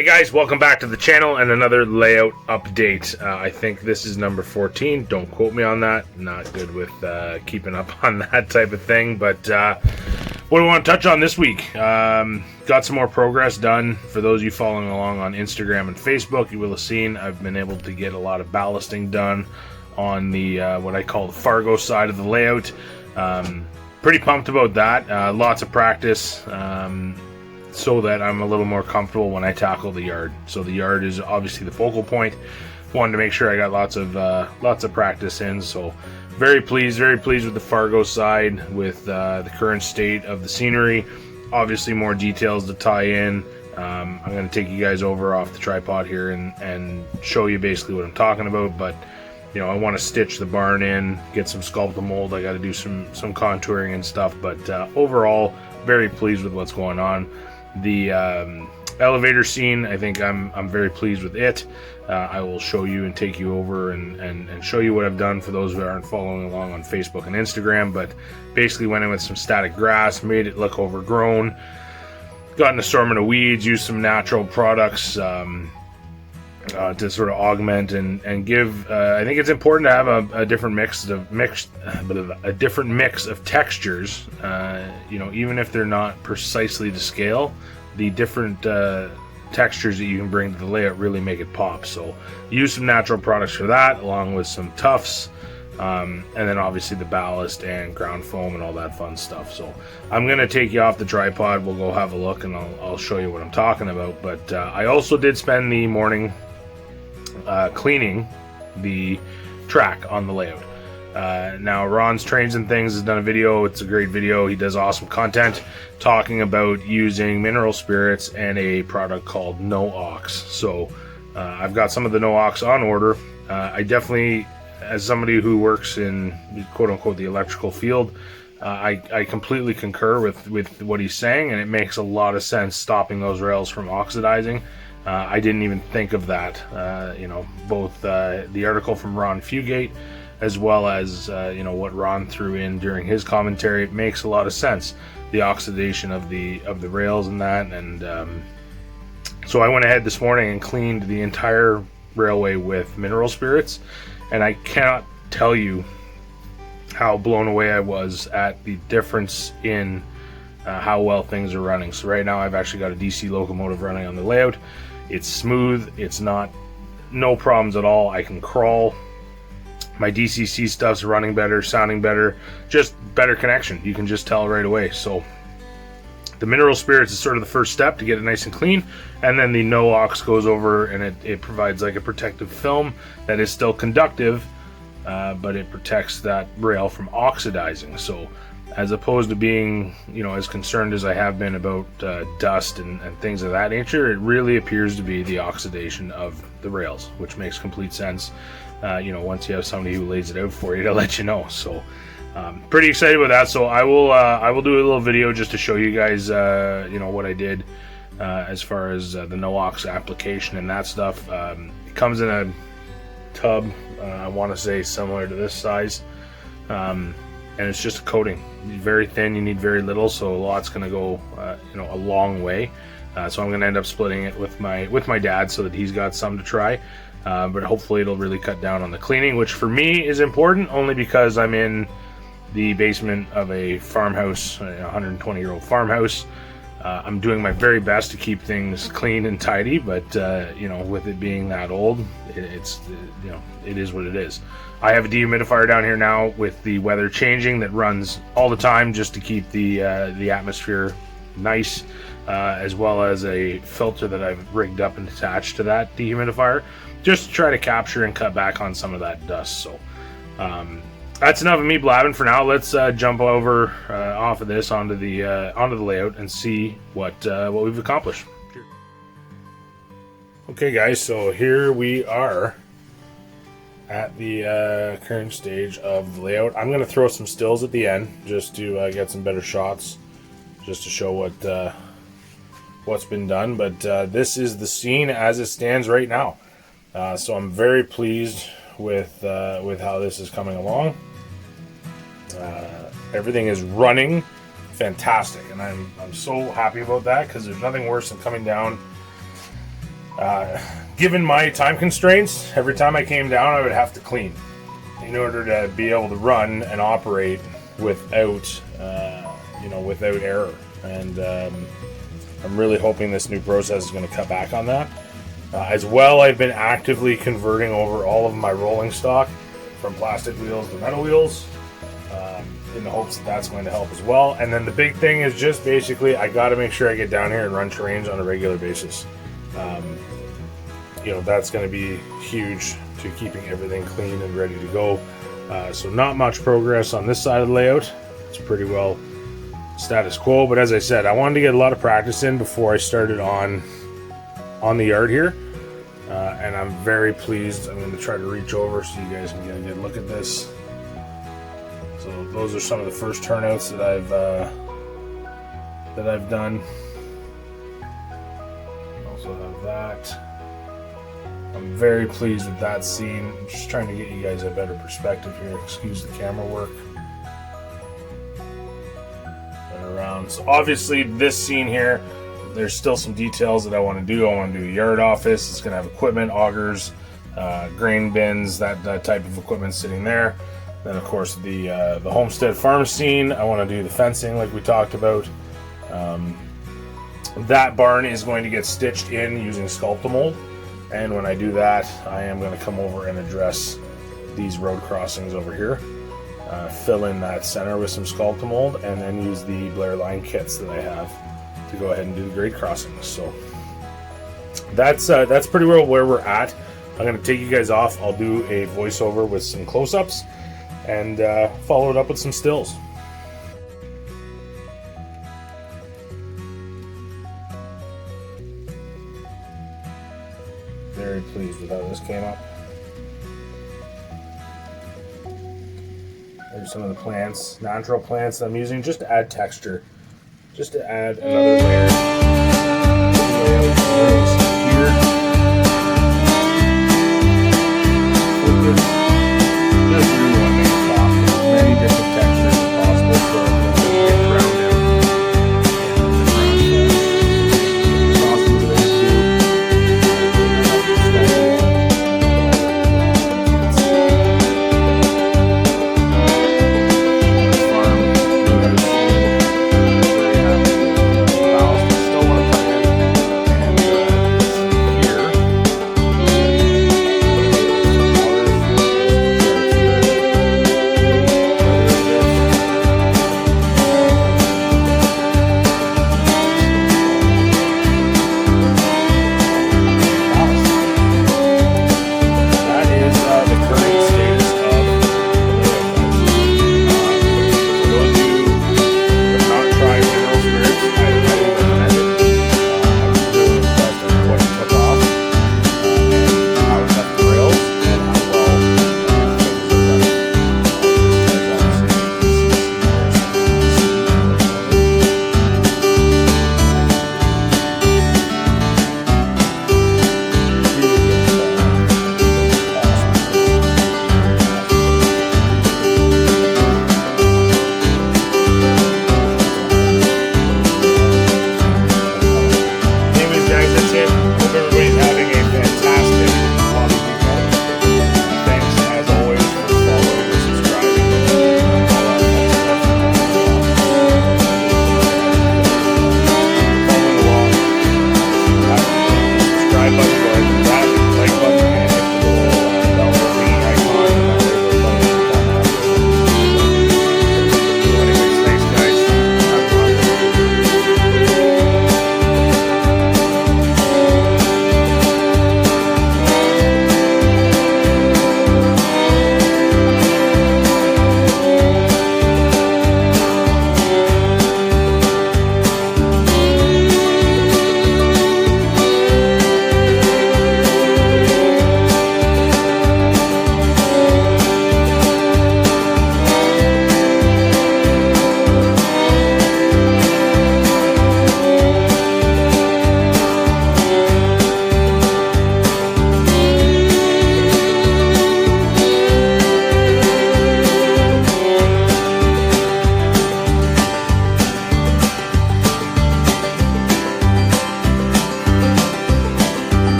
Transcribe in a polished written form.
Hey guys, welcome back to the channel and another layout update. I think this is number 14. Don't quote me on that. Not good with keeping up on that type of thing. But what do we want to touch on this week? Got some more progress done. For those of you following along on Instagram and Facebook, you will have seen I've been able to get a lot of ballasting done on the what I call the Fargo side of the layout. Pretty pumped about that. Lots of practice. So that I'm a little more comfortable when I tackle the yard. So the yard is obviously the focal point. Wanted to make sure I got lots of practice in. So very pleased with the Fargo side, with the current state of the scenery. Obviously more details to tie in. I'm going to take you guys over off the tripod here and show you basically what I'm talking about. But you know, I want to stitch the barn in, get some sculpted mold. I got to do some contouring and stuff. But overall, very pleased with what's going on. The elevator scene, I think I'm very pleased with it. I will show you and take you over and show you what I've done for those who aren't following along on Facebook and Instagram. But basically went in with some static grass, made it look overgrown, got an assortment of weeds, used some natural products to sort of augment and give. I think it's important to have a different mix of textures. You know, even if they're not precisely to scale, the different textures that you can bring to the layout really make it pop. So use some natural products for that, along with some tufts, and then obviously the ballast and ground foam and all that fun stuff. So I'm gonna take you off the tripod. We'll go have a look, and I'll show you what I'm talking about. But I also did spend the morning cleaning the track on the layout. Now Ron's Trains and Things has done a video. It's a great video. He does awesome content talking about using mineral spirits and a product called No Ox. So I've got some of the No Ox on order. I definitely, as somebody who works in quote unquote the electrical field, I completely concur with what he's saying, and it makes a lot of sense stopping those rails from oxidizing. I didn't even think of that. You know, both the article from Ron Fugate as well as you know, what Ron threw in during his commentary, it makes a lot of sense. The oxidation of the rails and that, and so I went ahead this morning and cleaned the entire railway with mineral spirits, and I cannot tell you how blown away I was at the difference in how well things are running. So right now I've actually got a DC locomotive running on the layout. It's smooth. It's no problems at all. I can crawl. My DCC stuff's running better, sounding better, just better connection. You can just tell right away. So the mineral spirits is sort of the first step to get it nice and clean, and then the No Ox goes over and it provides like a protective film that is still conductive, but it protects that rail from oxidizing. So as opposed to being, you know, as concerned as I have been about dust and things of that nature, it really appears to be the oxidation of the rails, which makes complete sense. You know, once you have somebody who lays it out for you to let you know. So pretty excited with that. So I will do a little video just to show you guys you know, what I did as far as the No Ox application and that stuff. It comes in a tub, I want to say similar to this size, and it's just a coating. Very thin, you need very little, so a lot's going to go you know, a long way. So I'm going to end up splitting it with my dad so that he's got some to try. But hopefully it'll really cut down on the cleaning, which for me is important only because I'm in the basement of a farmhouse, a 120-year-old farmhouse. I'm doing my very best to keep things clean and tidy, but you know, with it being that old, it's you know, it is what it is. I have a dehumidifier down here now with the weather changing that runs all the time just to keep the atmosphere nice, as well as a filter that I've rigged up and attached to that dehumidifier, just to try to capture and cut back on some of that dust. So that's enough of me blabbing for now. Let's jump over off of this onto the layout and see what we've accomplished. Okay guys, so here we are at the current stage of the layout. I'm going to throw some stills at the end just to get some better shots, just to show what's been done. But this is the scene as it stands right now. So I'm very pleased with how this is coming along. Everything is running fantastic, and I'm so happy about that, because there's nothing worse than coming down Given my time constraints, every time I came down, I would have to clean in order to be able to run and operate without, without error. And I'm really hoping this new process is going to cut back on that. As well, I've been actively converting over all of my rolling stock from plastic wheels to metal wheels, in the hopes that that's going to help as well. And then the big thing is just basically I got to make sure I get down here and run terrains on a regular basis. That's going to be huge to keeping everything clean and ready to go. So not much progress on this side of the layout. It's pretty well status quo, but as I said, I wanted to get a lot of practice in before I started on the yard here. And I'm very pleased. I'm going to try to reach over so you guys can get a good look at this. So those are some of the first turnouts that I've done. Also have that. I'm very pleased with that scene. I'm just trying to get you guys a better perspective here. Excuse the camera work. And around. So obviously this scene here, there's still some details that I want to do. I want to do a yard office. It's going to have equipment, augers, grain bins, that type of equipment sitting there. Then of course the homestead farm scene. I want to do the fencing like we talked about. That barn is going to get stitched in using Sculptamold. And when I do that, I am going to come over and address these road crossings over here. Fill in that center with some Sculptamold, and then use the Blair line kits that I have to go ahead and do the grade crossings. So that's pretty well where we're at. I'm going to take you guys off. I'll do a voiceover with some close-ups and follow it up with some stills. Very pleased with how this came up. There's some of the plants, natural plants that I'm using just to add texture, just to add another layer.